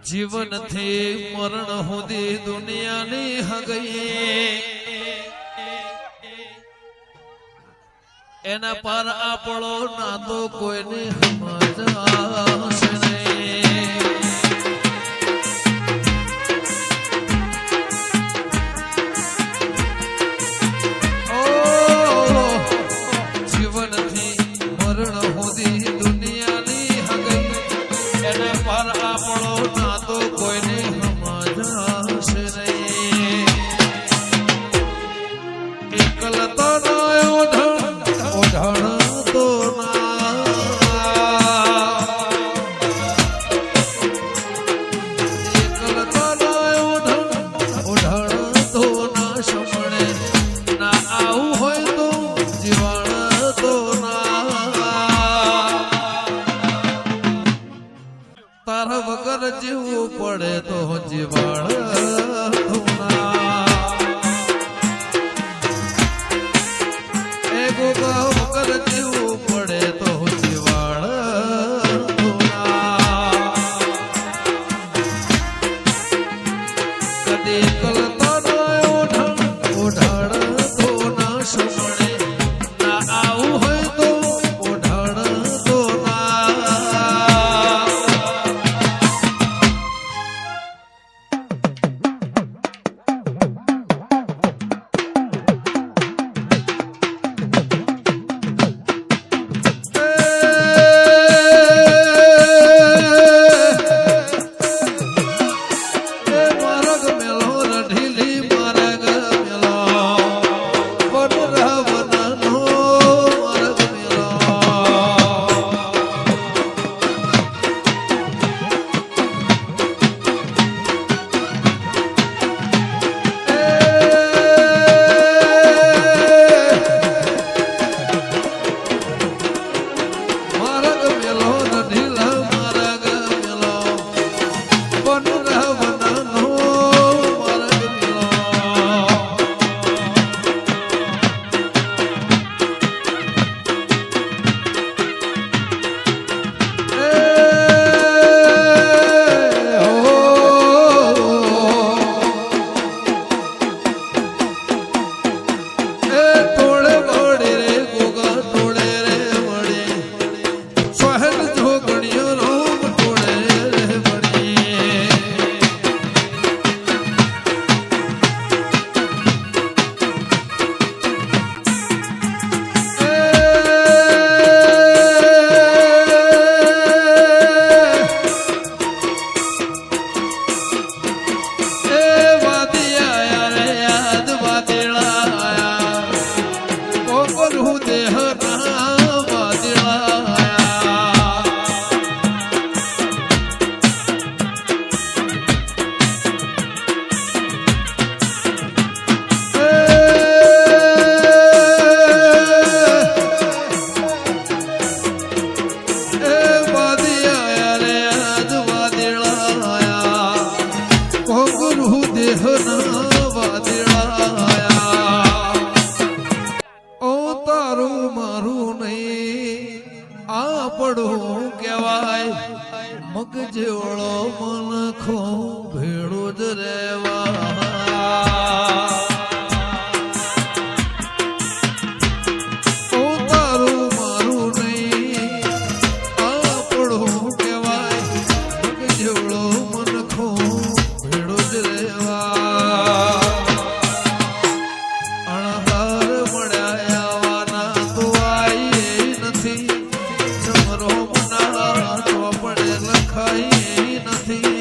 જીવન થી મરણ સુધી દુનિયાની હગઈ એના પર આપણો નાતો કોઈની સમજાશે નહીં. જીવનથી મરણ સુધી દુનિયાની હગઈ એના પર આપણો નાતો કોઈની સમજાશે નહીં. એકલતા તારા વગર જીવવું પડે તો જીવાળ વગર જીવવું પડે તો જીવાળ કદી કલતા ઓઢાડ તો ના સમણે ના આવું હોય તો ઓઢાડ તો પડું કહેવાય મગ જેવળો મનખો ભેળો જ રેવા તારું મારું નહીં આ પડું કહેવાય મગ જેવળો મનખો ભેળો જ રેવા અણહાર મળ્યા આવવાના તો આઈ નથી લખાઈ નથી